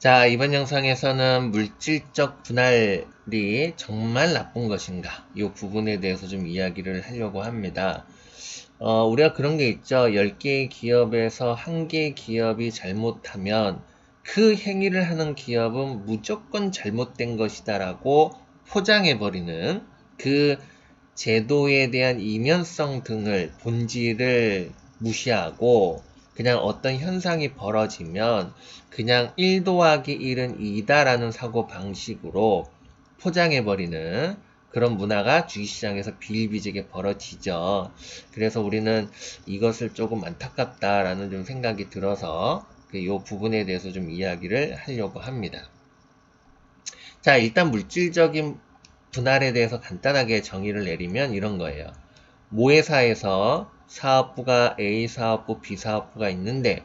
자, 이번 영상에서는 물질적 분할이 정말 나쁜 것인가? 이 부분에 대해서 좀 이야기를 하려고 합니다. 우리가 그런 게 있죠. 10개의 기업에서 1개의 기업이 잘못하면 그 행위를 하는 기업은 무조건 잘못된 것이다라고 포장해버리는 그 제도에 대한 이면성 등을, 본질을 무시하고 그냥 어떤 현상이 벌어지면 그냥 1 더하기 1은 2다라는 사고 방식으로 포장해버리는 그런 문화가 주식시장에서 비일비재하게 벌어지죠. 그래서 우리는 이것을 조금 안타깝다라는 좀 생각이 들어서 이 부분에 대해서 좀 이야기를 하려고 합니다. 자, 일단 물질적인 분할에 대해서 간단하게 정의를 내리면 이런 거예요. 모회사에서 사업부가 A 사업부, B 사업부가 있는데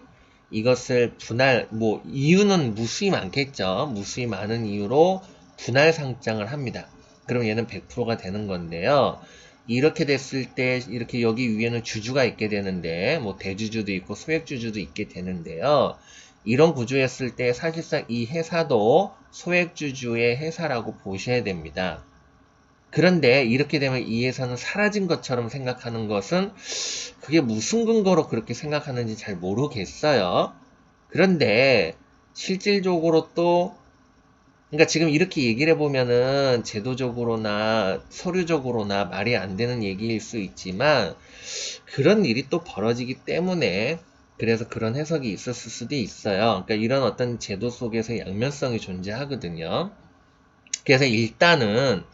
이것을 분할, 이유는 무수히 많겠죠. 무수히 많은 이유로 분할 상장을 합니다. 그럼 얘는 100%가 되는 건데요. 이렇게 됐을 때 이렇게 여기 위에는 주주가 있게 되는데 대주주도 있고 소액주주도 있게 되는데요. 이런 구조였을 때 사실상 이 회사도 소액주주의 회사라고 보셔야 됩니다. 그런데 이렇게 되면 이 회사는 사라진 것처럼 생각하는 것은 그게 무슨 근거로 그렇게 생각하는지 잘 모르겠어요. 그런데 실질적으로 또 그러니까 지금 이렇게 얘기를 해보면은 제도적으로나 서류적으로나 말이 안 되는 얘기일 수 있지만 그런 일이 또 벌어지기 때문에 그래서 그런 해석이 있었을 수도 있어요. 그러니까 이런 어떤 제도 속에서 양면성이 존재하거든요. 그래서 일단은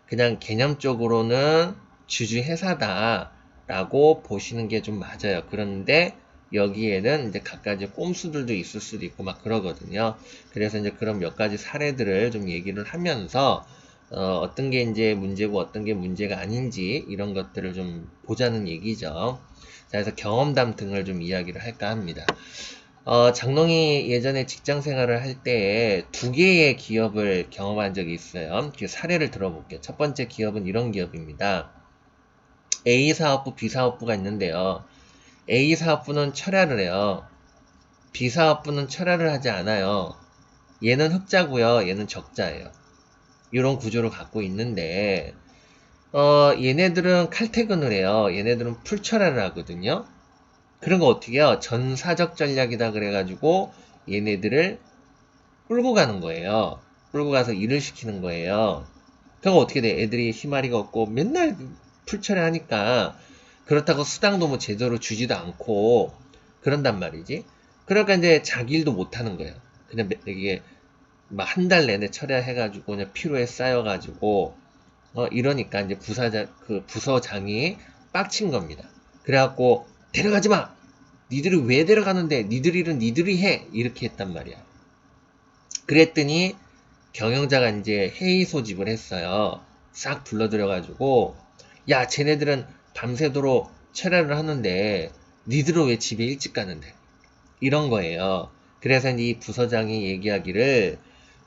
그냥 개념적으로는 주주 회사다라고 보시는 게 좀 맞아요. 그런데 여기에는 이제 갖가지 꼼수들도 있을 수도 있고 막 그러거든요. 그래서 이제 그런 몇 가지 사례들을 좀 얘기를 하면서 어떤 게 이제 문제고 어떤 게 문제가 아닌지 이런 것들을 좀 보자는 얘기죠. 자, 그래서 경험담 등을 좀 이야기를 할까 합니다. 장롱이 예전에 직장 생활을 할 때에 2개의 기업을 경험한 적이 있어요. 그 사례를 들어볼게요. 첫 번째 기업은 이런 기업입니다. A 사업부, B 사업부가 있는데요. A 사업부는 철야를 해요. B 사업부는 철야를 하지 않아요. 얘는 흑자고요. 얘는 적자예요. 이런 구조를 갖고 있는데 얘네들은 칼퇴근을 해요. 얘네들은 풀철야를 하거든요. 그런 거 어떻게 해요? 전사적 전략이다 그래가지고 얘네들을 끌고 가는 거예요. 끌고 가서 일을 시키는 거예요. 그럼 어떻게 돼? 애들이 희마리가 없고 맨날 풀처리 하니까 그렇다고 수당도 제대로 주지도 않고 그런단 말이지. 그러니까 이제 자기 일도 못 하는 거예요. 그냥 이게 막 한 달 내내 처리해가지고 그냥 피로에 쌓여가지고 이러니까 이제 부서장이 빡친 겁니다. 그래갖고 데려가지 마. 니들이 왜 데려가는데? 니들 일은 니들이 해. 이렇게 했단 말이야. 그랬더니 경영자가 이제 회의 소집을 했어요. 싹 불러들여가지고 야, 쟤네들은 밤새도록 철야를 하는데 니들은 왜 집에 일찍 가는데? 이런 거예요. 그래서 이 부서장이 얘기하기를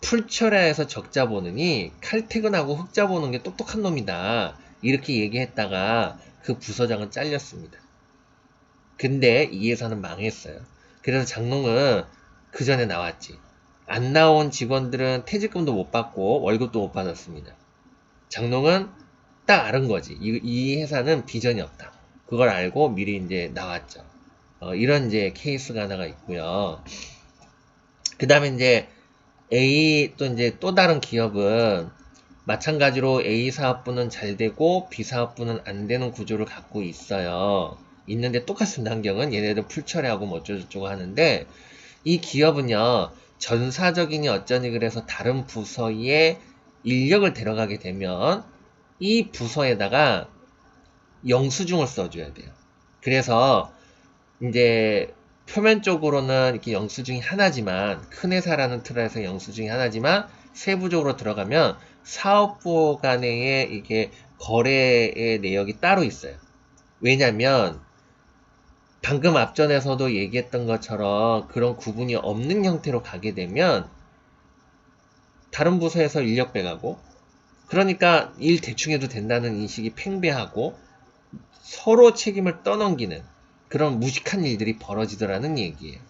풀철야에서 적자 보느니 칼퇴근하고 흑자 보는 게 똑똑한 놈이다. 이렇게 얘기했다가 그 부서장은 잘렸습니다. 근데 이 회사는 망했어요. 그래서 장롱은 그 전에 나왔지. 안 나온 직원들은 퇴직금도 못 받고 월급도 못 받았습니다. 장롱은 딱 알은 거지. 이 회사는 비전이 없다. 그걸 알고 미리 이제 나왔죠. 이런 이제 케이스가 하나가 있고요. 그 다음에 이제 A 또 이제 또 다른 기업은 마찬가지로 A 사업부는 잘 되고 B 사업부는 안 되는 구조를 갖고 있어요. 있는데 똑같은 환경은 얘네들 풀처리하고 뭐 어쩌고저쩌고 하는데 이 기업은요 전사적이니 어쩌니 그래서 다른 부서에 인력을 데려가게 되면 이 부서에다가 영수증을 써줘야 돼요. 그래서 이제 표면적으로는 이렇게 영수증이 하나지만 큰 회사라는 틀에서 영수증이 하나지만 세부적으로 들어가면 사업부 간의 이게 거래의 내역이 따로 있어요. 왜냐면 방금 앞전에서도 얘기했던 것처럼 그런 구분이 없는 형태로 가게 되면 다른 부서에서 인력 빼가고 그러니까 일 대충 해도 된다는 인식이 팽배하고 서로 책임을 떠넘기는 그런 무식한 일들이 벌어지더라는 얘기예요.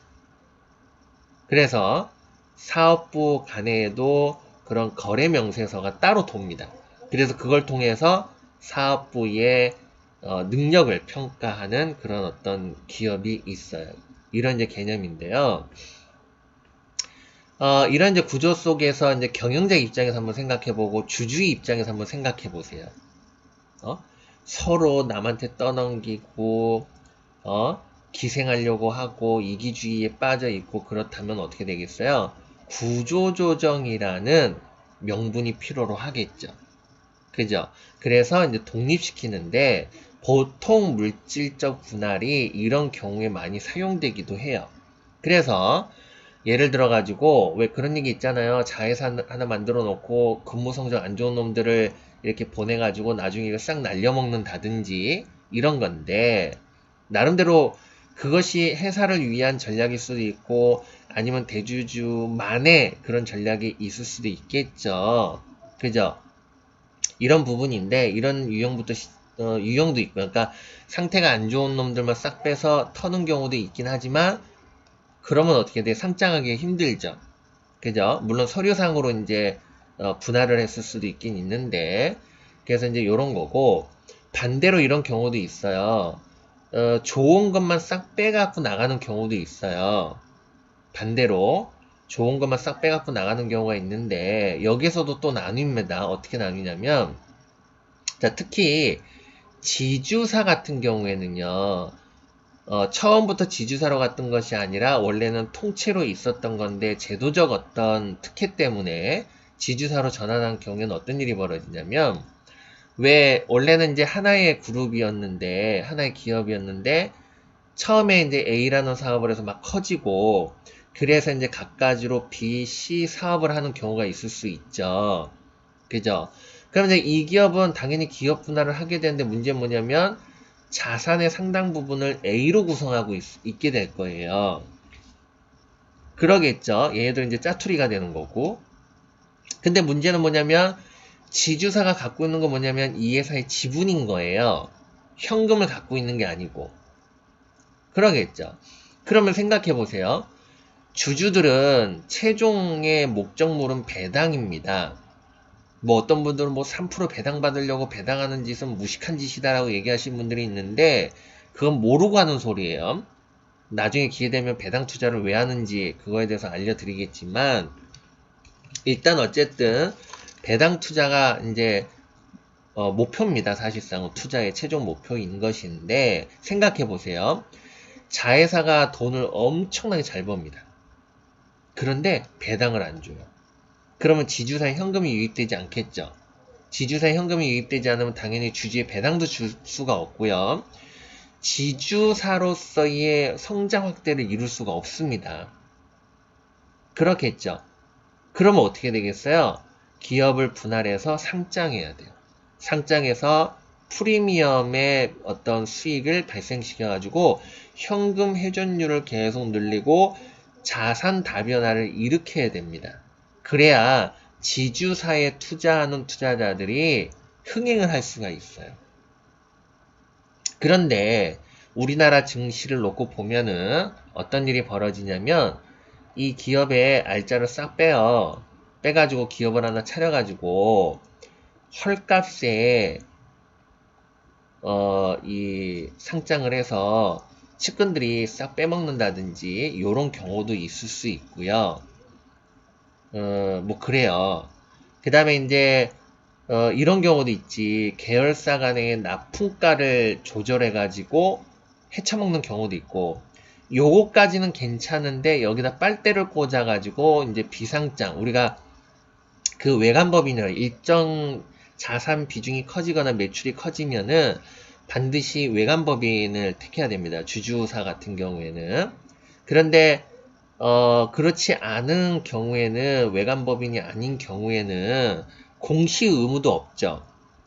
그래서 사업부 간에도 그런 거래 명세서가 따로 돕니다. 그래서 그걸 통해서 사업부의 능력을 평가하는 그런 어떤 기업이 있어요. 이런 이제 개념인데요. 이런 이제 구조 속에서 이제 경영자 입장에서 한번 생각해보고 주주의 입장에서 한번 생각해보세요. 서로 남한테 떠넘기고, 기생하려고 하고 이기주의에 빠져 있고 그렇다면 어떻게 되겠어요? 구조조정이라는 명분이 필요로 하겠죠. 그죠? 그래서 이제 독립시키는데 보통 물질적 분할이 이런 경우에 많이 사용되기도 해요. 그래서 예를 들어 가지고 왜 그런 얘기 있잖아요. 자회사 하나 만들어 놓고 근무 성적 안 좋은 놈들을 이렇게 보내 가지고 나중에 이거 싹 날려먹는다든지 이런 건데 나름대로 그것이 회사를 위한 전략일 수도 있고 아니면 대주주만의 그런 전략이 있을 수도 있겠죠. 그죠? 이런 부분인데 이런 유형도 있고 그러니까 상태가 안 좋은 놈들만 싹 빼서 터는 경우도 있긴 하지만 그러면 어떻게 돼? 상장하기 힘들죠. 그죠? 물론 서류상으로 이제 분할을 했을 수도 있긴 있는데 그래서 이제 이런 거고 반대로 이런 경우도 있어요. 좋은 것만 싹 빼갖고 나가는 경우도 있어요. 반대로 좋은 것만 싹 빼갖고 나가는 경우가 있는데 여기서도 또 나뉩니다. 어떻게 나뉘냐면 자, 특히 지주사 같은 경우에는요. 처음부터 지주사로 갔던 것이 아니라 원래는 통째로 있었던 건데 제도적 어떤 특혜 때문에 지주사로 전환한 경우에는 어떤 일이 벌어지냐면 왜 원래는 이제 하나의 그룹이었는데 하나의 기업이었는데 처음에 이제 A라는 사업을 해서 막 커지고 그래서 이제 갖가지로 B, C 사업을 하는 경우가 있을 수 있죠. 그죠? 그럼 이제 이 기업은 당연히 기업 분할을 하게 되는데 문제는 뭐냐면 자산의 상당 부분을 A로 구성하고 있게 될 거예요. 그러겠죠. 얘네들 이제 짜투리가 되는 거고. 근데 문제는 뭐냐면 지주사가 갖고 있는 거 뭐냐면 이 회사의 지분인 거예요. 현금을 갖고 있는 게 아니고. 그러겠죠. 그러면 생각해 보세요. 주주들은 최종의 목적물은 배당입니다. 뭐 어떤 분들은 뭐 3% 배당 받으려고 배당하는 짓은 무식한 짓이다라고 얘기하시는 분들이 있는데 그건 모르고 하는 소리예요. 나중에 기회 되면 배당 투자를 왜 하는지 그거에 대해서 알려드리겠지만 일단 어쨌든 배당 투자가 이제 목표입니다. 사실상 투자의 최종 목표인 것인데 생각해 보세요. 자회사가 돈을 엄청나게 잘 법니다. 그런데 배당을 안 줘요. 그러면 지주사에 현금이 유입되지 않겠죠. 지주사에 현금이 유입되지 않으면 당연히 주주의 배당도 줄 수가 없고요. 지주사로서의 성장 확대를 이룰 수가 없습니다. 그렇겠죠. 그러면 어떻게 되겠어요? 기업을 분할해서 상장해야 돼요. 상장해서 프리미엄의 어떤 수익을 발생시켜가지고 현금 회전율을 계속 늘리고 자산 다변화를 일으켜야 됩니다. 그래야 지주사에 투자하는 투자자들이 흥행을 할 수가 있어요. 그런데 우리나라 증시를 놓고 보면은 어떤 일이 벌어지냐면 이 기업의 알짜를 싹 빼요. 빼가지고 기업을 하나 차려가지고 헐값에 이 상장을 해서 측근들이 싹 빼먹는다든지 이런 경우도 있을 수 있고요. 뭐 그래요. 그 다음에 이제 이런 경우도 있지. 계열사 간의 납품가를 조절해가지고 헤쳐먹는 경우도 있고 요거까지는 괜찮은데 여기다 빨대를 꽂아가지고 이제 비상장 우리가 그 외관법인이라 일정 자산 비중이 커지거나 매출이 커지면은 반드시 외관법인을 택해야 됩니다. 주주사 같은 경우에는. 그런데 그렇지 않은 경우에는 외관법인이 아닌 경우에는 공시 의무도 없죠.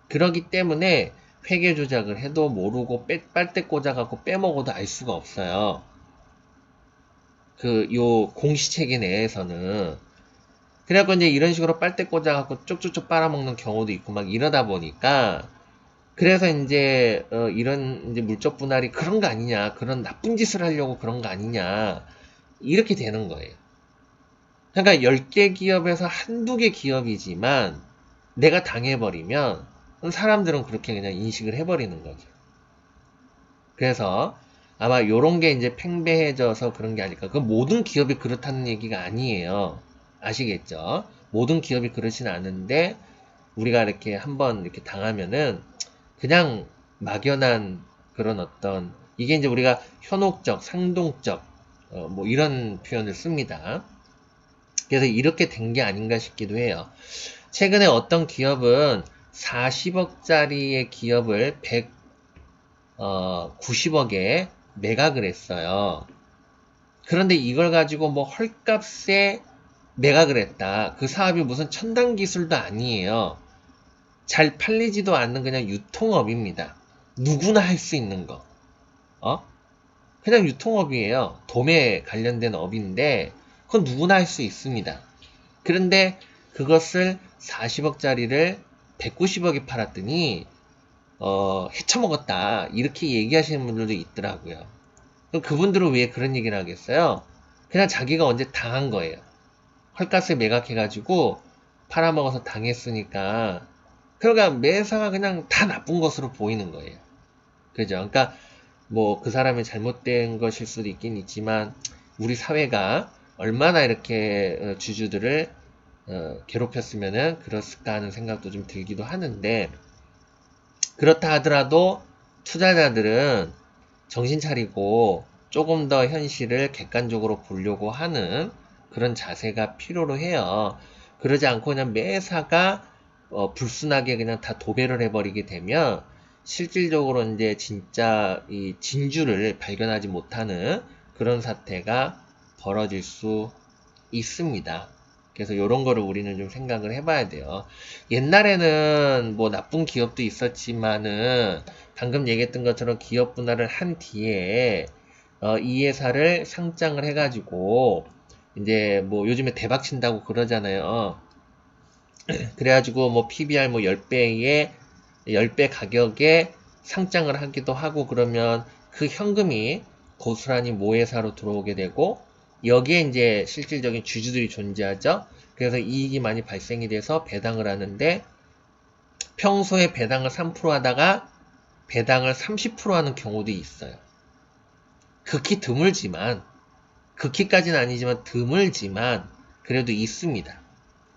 그렇기 때문에 회계 조작을 해도 모르고 빨대 꽂아갖고 빼먹어도 알 수가 없어요. 요 공시체계 내에서는. 그래갖고 이제 이런 식으로 빨대 꽂아갖고 쪽쪽쪽 빨아먹는 경우도 있고 막 이러다 보니까 그래서 이제 이런 이제 물적 분할이 그런 거 아니냐, 그런 나쁜 짓을 하려고 그런 거 아니냐 이렇게 되는 거예요. 그러니까 10개 기업에서 한두 개 기업이지만 내가 당해버리면 사람들은 그렇게 그냥 인식을 해버리는 거죠. 그래서 아마 요런 게 이제 팽배해져서 그런 게 아닐까. 그 모든 기업이 그렇다는 얘기가 아니에요. 아시겠죠? 모든 기업이 그렇진 않은데 우리가 이렇게 한번 이렇게 당하면은 그냥 막연한 그런 어떤 이게 이제 우리가 현혹적, 상동적 뭐 이런 표현을 씁니다. 그래서 이렇게 된 게 아닌가 싶기도 해요. 최근에 어떤 기업은 40억짜리의 기업을 190억에 매각을 했어요. 그런데 이걸 가지고 뭐 헐값에 매각을 했다. 그 사업이 무슨 첨단 기술도 아니에요. 잘 팔리지도 않는 그냥 유통업입니다. 누구나 할 수 있는 거. 어? 그냥 유통업이에요. 도매 관련된 업인데 그건 누구나 할 수 있습니다. 그런데 그것을 40억짜리를 190억에 팔았더니 헤쳐먹었다 이렇게 얘기하시는 분들도 있더라고요. 그럼 그분들은 왜 그런 얘기를 하겠어요? 그냥 자기가 언제 당한 거예요. 헐값에 매각해가지고 팔아먹어서 당했으니까 그러니까 매사가 그냥 다 나쁜 것으로 보이는 거예요. 그죠? 그러니까 뭐 그 사람이 잘못된 것일 수도 있긴 있지만 우리 사회가 얼마나 이렇게 주주들을 괴롭혔으면은 그랬을까 하는 생각도 좀 들기도 하는데 그렇다 하더라도 투자자들은 정신 차리고 조금 더 현실을 객관적으로 보려고 하는 그런 자세가 필요로 해요. 그러지 않고 그냥 매사가 불순하게 그냥 다 도배를 해버리게 되면 실질적으로 이제 진짜 이 진주를 발견하지 못하는 그런 사태가 벌어질 수 있습니다. 그래서 이런 거를 우리는 좀 생각을 해봐야 돼요. 옛날에는 뭐 나쁜 기업도 있었지만은 방금 얘기했던 것처럼 기업 분할을 한 뒤에 이 회사를 상장을 해가지고 이제 뭐 요즘에 대박 친다고 그러잖아요. 그래가지고 뭐 PBR 뭐 10배 가격에 상장을 하기도 하고 그러면 그 현금이 고스란히 모회사로 들어오게 되고 여기에 이제 실질적인 주주들이 존재하죠. 그래서 이익이 많이 발생이 돼서 배당을 하는데 평소에 배당을 3% 하다가 배당을 30% 하는 경우도 있어요. 극히 드물지만 극히까지는 아니지만 드물지만 그래도 있습니다.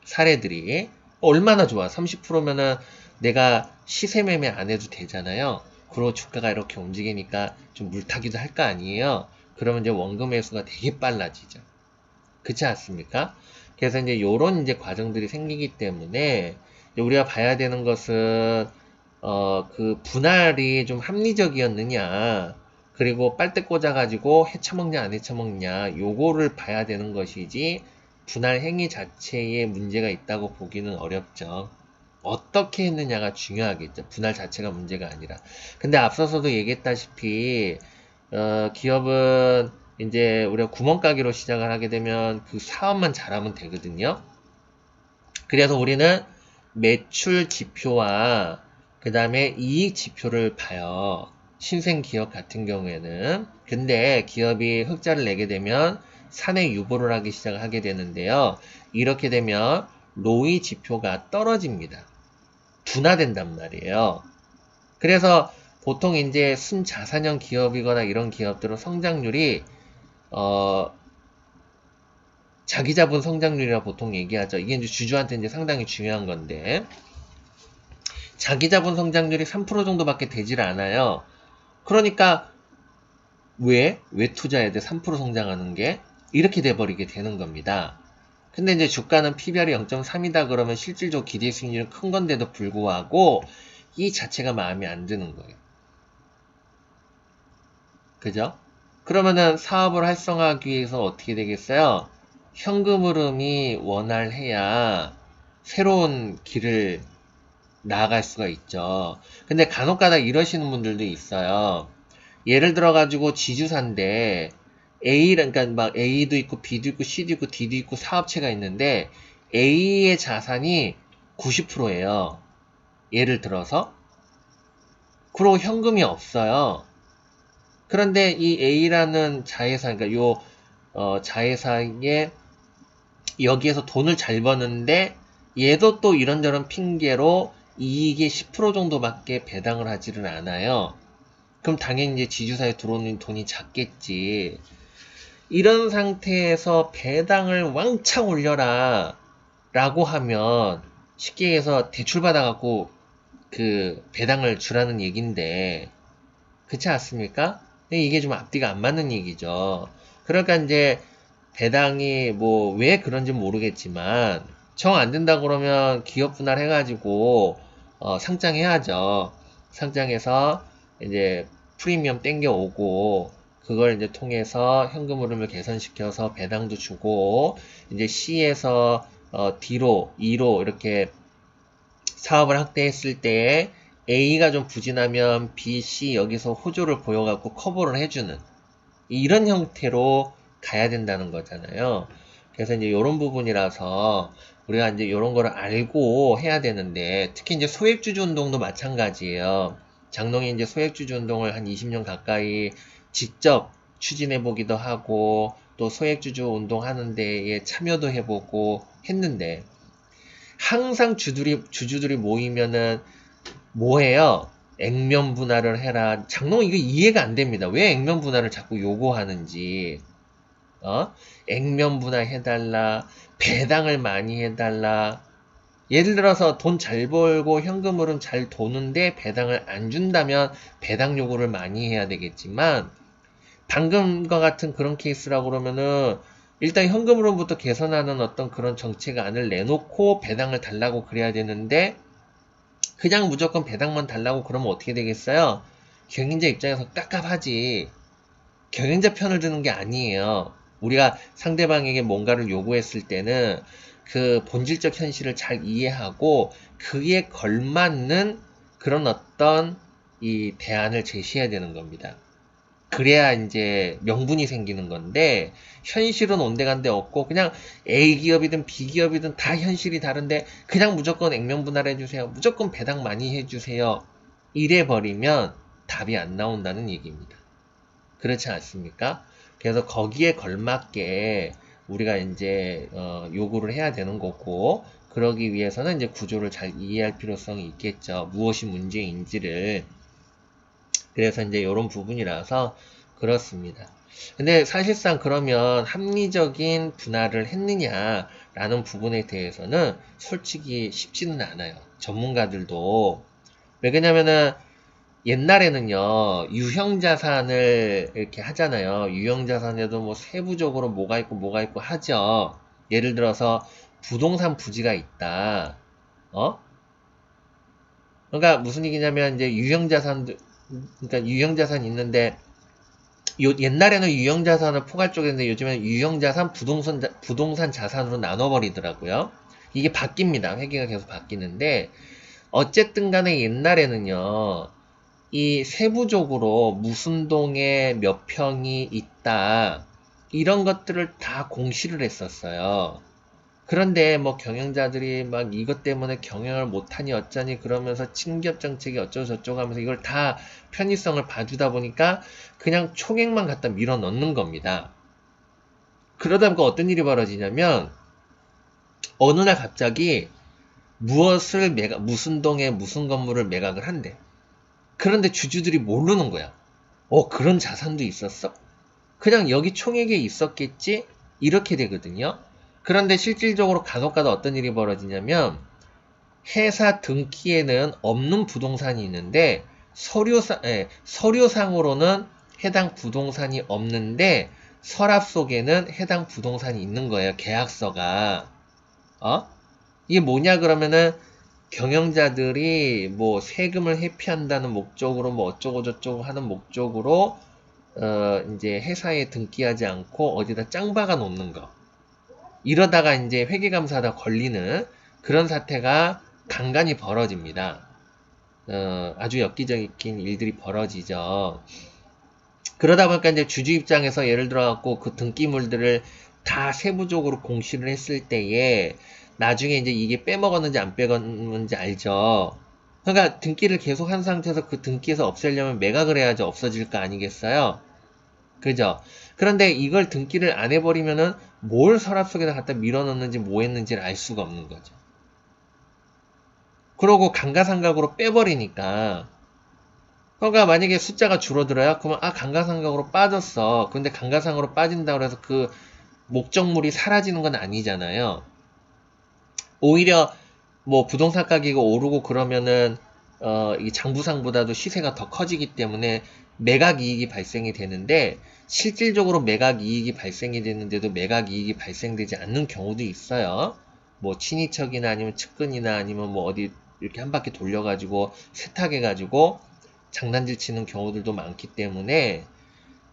사례들이 얼마나 좋아. 30%면은 내가 시세 매매 안 해도 되잖아요. 그리고 주가가 이렇게 움직이니까 좀 물타기도 할 거 아니에요. 그러면 이제 원금 회수가 되게 빨라지죠. 그렇지 않습니까? 그래서 이제 요런 이제 과정들이 생기기 때문에 우리가 봐야 되는 것은 그 분할이 좀 합리적이었느냐 그리고 빨대 꽂아가지고 해쳐먹냐 안 해쳐먹냐 요거를 봐야 되는 것이지 분할 행위 자체에 문제가 있다고 보기는 어렵죠. 어떻게 했느냐가 중요하겠죠. 분할 자체가 문제가 아니라. 근데 앞서서도 얘기했다시피 기업은 이제 우리가 구멍가게로 시작을 하게 되면 그 사업만 잘하면 되거든요. 그래서 우리는 매출 지표와 그 다음에 이익 지표를 봐요. 신생 기업 같은 경우에는. 근데 기업이 흑자를 내게 되면 사내 유보를 하기 시작하게 되는데요. 이렇게 되면 로이 지표가 떨어집니다. 둔화된단 말이에요. 그래서 보통 이제 순자산형 기업이거나 이런 기업들은 성장률이 어, 자기 자본 성장률이라 보통 얘기하죠. 이게 이제 주주한테 이제 상당히 중요한 건데 자기 자본 성장률이 3% 정도밖에 되질 않아요. 그러니까 왜 투자해야 돼? 3% 성장하는 게 이렇게 돼버리게 되는 겁니다. 근데 이제 주가는 PBR이 0.3이다 그러면 실질적 기대 수익률은 큰 건데도 불구하고 이 자체가 마음에 안 드는 거예요. 그죠? 그러면은 사업을 활성화하기 위해서 어떻게 되겠어요? 현금 흐름이 원활해야 새로운 길을 나아갈 수가 있죠. 근데 간혹가다 이러시는 분들도 있어요. 예를 들어가지고 지주사인데 그러니까 막 A도 있고 B도 있고 C도 있고 D도 있고 사업체가 있는데 A의 자산이 90%예요. 예를 들어서. 그리고 현금이 없어요. 그런데 이 A라는 자회사, 그러니까 요 자회사의 여기에서 돈을 잘 버는데 얘도 또 이런저런 핑계로 이익의 10% 정도밖에 배당을 하지를 않아요. 그럼 당연히 이제 지주사에 들어오는 돈이 작겠지. 이런 상태에서 배당을 왕창 올려라 라고 하면 쉽게 해서 대출 받아갖고 그 배당을 주라는 얘긴데, 그렇지 않습니까? 근데 이게 좀 앞뒤가 안 맞는 얘기죠. 그러니까 이제 배당이 뭐 왜 그런지 모르겠지만 정 안 된다 그러면 기업 분할 해가지고 상장해야죠. 상장해서 이제 프리미엄 땡겨 오고 그걸 이제 통해서 현금 흐름을 개선시켜서 배당도 주고 이제 C에서 D로, E로 이렇게 사업을 확대했을 때 A가 좀 부진하면 B, C 여기서 호조를 보여갖고 커버를 해주는 이런 형태로 가야 된다는 거잖아요. 그래서 이제 이런 부분이라서 우리가 이제 이런 거를 알고 해야 되는데, 특히 이제 소액주주 운동도 마찬가지예요. 장롱이 이제 소액주주 운동을 한 20년 가까이 직접 추진해 보기도 하고 또 소액주주 운동 하는 데에 참여도 해보고 했는데, 항상 주주들이 모이면은 뭐해요? 액면 분할을 해라. 장롱 이거 이해가 안 됩니다. 왜 액면 분할을 자꾸 요구하는지. 액면 분할 해달라. 배당을 많이 해달라. 예를 들어서 돈 잘 벌고 현금 흐름 잘 도는데 배당을 안 준다면 배당 요구를 많이 해야 되겠지만, 방금과 같은 그런 케이스라고 그러면은 일단 현금 흐름부터 개선하는 어떤 그런 정책안을 내놓고 배당을 달라고 그래야 되는데, 그냥 무조건 배당만 달라고 그러면 어떻게 되겠어요? 경영자 입장에서 깝깝하지. 경영자 편을 드는 게 아니에요. 우리가 상대방에게 뭔가를 요구했을 때는 그 본질적 현실을 잘 이해하고 그에 걸맞는 그런 어떤 이 대안을 제시해야 되는 겁니다. 그래야 이제 명분이 생기는 건데, 현실은 온데간데 없고 그냥 A 기업이든 B 기업이든 다 현실이 다른데 그냥 무조건 액면 분할해 주세요. 무조건 배당 많이 해주세요. 이래 버리면 답이 안 나온다는 얘기입니다. 그렇지 않습니까? 그래서 거기에 걸맞게 우리가 이제 요구를 해야 되는 거고, 그러기 위해서는 이제 구조를 잘 이해할 필요성이 있겠죠. 무엇이 문제인지를. 그래서 이제 이런 부분이라서 그렇습니다. 근데 사실상 그러면 합리적인 분할을 했느냐라는 부분에 대해서는 솔직히 쉽지는 않아요. 전문가들도. 왜 그러냐면은 옛날에는요, 유형자산을 이렇게 하잖아요. 유형자산에도 뭐 세부적으로 뭐가 있고 하죠. 예를 들어서 부동산 부지가 있다. 그러니까 무슨 얘기냐면 이제 그러니까 유형자산 있는데, 옛날에는 유형자산을 포괄적으로 했는데 요즘에는 유형자산, 부동산 자산으로 나눠버리더라고요. 이게 바뀝니다. 회계가 계속 바뀌는데, 어쨌든 간에 옛날에는요, 이 세부적으로 무슨 동에 몇 평이 있다, 이런 것들을 다 공시를 했었어요. 그런데 뭐 경영자들이 막 이것 때문에 경영을 못하니 어쩌니 그러면서 친기업 정책이 어쩌고저쩌고 하면서 이걸 다 편의성을 봐주다 보니까 그냥 총액만 갖다 밀어 넣는 겁니다. 그러다 보니까 어떤 일이 벌어지냐면 어느 날 갑자기 무슨 동에 무슨 건물을 매각을 한대. 그런데 주주들이 모르는 거야. 그런 자산도 있었어? 그냥 여기 총액에 있었겠지? 이렇게 되거든요. 그런데 실질적으로 간혹가다 어떤 일이 벌어지냐면 회사 등기에는 없는 부동산이 있는데 서류상으로는 해당 부동산이 없는데 서랍 속에는 해당 부동산이 있는 거예요. 계약서가. 이게 뭐냐 그러면은 경영자들이 뭐 세금을 회피한다는 목적으로 뭐 어쩌고저쩌고 하는 목적으로 이제 회사에 등기하지 않고 어디다 짱 박아 놓는 거. 이러다가 이제 회계감사하다 걸리는 그런 사태가 간간히 벌어집니다. 아주 엽기적인 일들이 벌어지죠. 그러다 보니까 이제 주주 입장에서 예를 들어갖고 그 등기물들을 다 세부적으로 공시를 했을 때에 나중에 이제 이게 빼먹었는지 안 빼먹었는지 알죠. 그러니까 등기를 계속 한 상태에서 그 등기에서 없애려면 매각을 해야지 없어질 거 아니겠어요? 그죠? 그런데 이걸 등기를 안 해버리면은 뭘 서랍 속에다 갖다 밀어넣는지 뭐 했는지를 알 수가 없는 거죠. 그러고 감가상각으로 빼버리니까, 그러니까 만약에 숫자가 줄어들어요? 그러면 감가상각으로 빠졌어. 근데 감가상각으로 빠진다고 해서 그 목적물이 사라지는 건 아니잖아요. 오히려 뭐 부동산 가격이 오르고 그러면은 이 장부상보다도 시세가 더 커지기 때문에 매각 이익이 발생이 되는데, 실질적으로 매각 이익이 발생이 되는데도 매각 이익이 발생되지 않는 경우도 있어요. 뭐 친인척이나 아니면 측근이나 아니면 뭐 어디 이렇게 한 바퀴 돌려가지고 세탁해가지고 장난질 치는 경우들도 많기 때문에,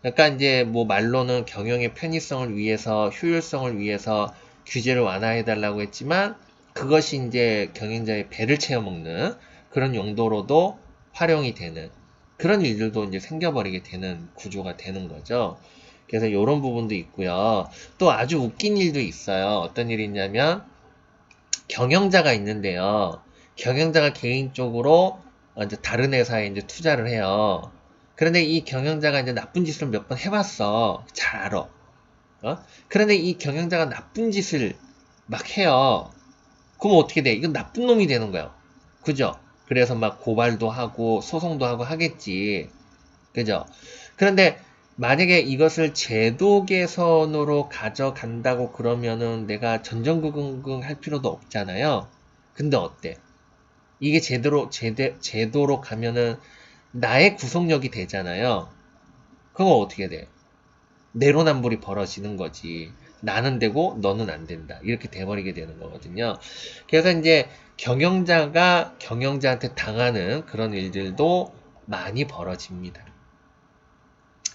약간 이제 뭐 말로는 경영의 편의성을 위해서, 효율성을 위해서 규제를 완화해달라고 했지만, 그것이 이제 경영자의 배를 채워먹는 그런 용도로도 활용이 되는 그런 일들도 이제 생겨버리게 되는 구조가 되는 거죠. 그래서 이런 부분도 있고요. 또 아주 웃긴 일도 있어요. 어떤 일이 있냐면, 경영자가 있는데요. 경영자가 개인적으로 이제 다른 회사에 이제 투자를 해요. 그런데 이 경영자가 이제 나쁜 짓을 몇 번 해봤어. 잘 알아. 그런데 이 경영자가 나쁜 짓을 막 해요. 그럼 어떻게 돼? 이건 나쁜 놈이 되는 거예요. 그죠? 그래서 막 고발도 하고 소송도 하고 하겠지. 그죠? 그런데 만약에 이것을 제도 개선으로 가져간다고 그러면은 내가 전전긍긍 할 필요도 없잖아요. 근데 어때? 이게 제도로 가면은 나의 구속력이 되잖아요. 그거 어떻게 돼? 내로남불이 벌어지는 거지. 나는 되고 너는 안 된다. 이렇게 돼버리게 되는 거거든요. 그래서 이제 경영자가 경영자한테 당하는 그런 일들도 많이 벌어집니다.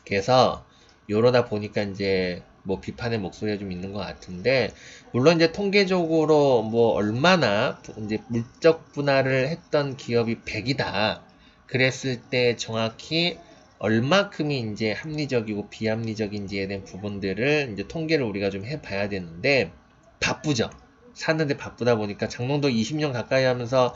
그래서 이러다 보니까 이제 뭐 비판의 목소리가 좀 있는 것 같은데, 물론 이제 통계적으로 뭐 얼마나 이제 물적 분할을 했던 기업이 100이다 그랬을 때 정확히 얼마큼이 이제 합리적이고 비합리적인지에 대한 부분들을 이제 통계를 우리가 좀 해봐야 되는데, 바쁘죠. 사는데 바쁘다 보니까 장롱도 20년 가까이 하면서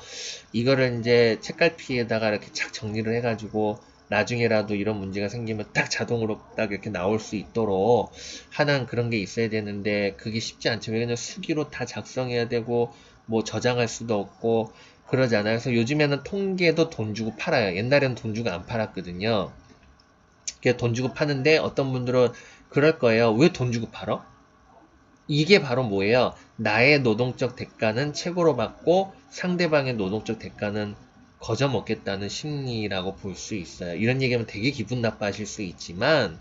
이거를 이제 책갈피에다가 이렇게 착 정리를 해가지고 나중에라도 이런 문제가 생기면 딱 자동으로 딱 이렇게 나올 수 있도록 하는 그런 게 있어야 되는데, 그게 쉽지 않죠. 왜냐면 수기로 다 작성해야 되고 뭐 저장할 수도 없고 그러잖아요. 그래서 요즘에는 통계도 돈 주고 팔아요. 옛날에는 돈 주고 안 팔았거든요. 돈 주고 파는데 어떤 분들은 그럴 거예요. 왜 돈 주고 팔어? 이게 바로 뭐예요? 나의 노동적 대가는 최고로 받고 상대방의 노동적 대가는 거저 먹겠다는 심리라고 볼 수 있어요. 이런 얘기하면 되게 기분 나빠하실 수 있지만,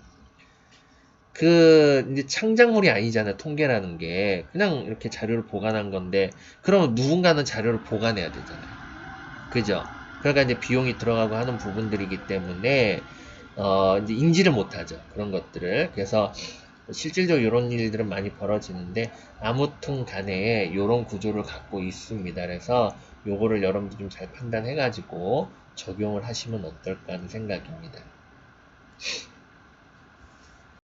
이제 창작물이 아니잖아요. 통계라는 게 그냥 이렇게 자료를 보관한 건데, 그러면 누군가는 자료를 보관해야 되잖아요. 그죠? 그러니까 이제 비용이 들어가고 하는 부분들이기 때문에 이제 인지를 못하죠. 그런 것들을. 그래서 실질적으로 이런 일들은 많이 벌어지는데, 아무튼 간에 이런 구조를 갖고 있습니다. 그래서 요거를 여러분들 좀 잘 판단해가지고 적용을 하시면 어떨까 하는 생각입니다.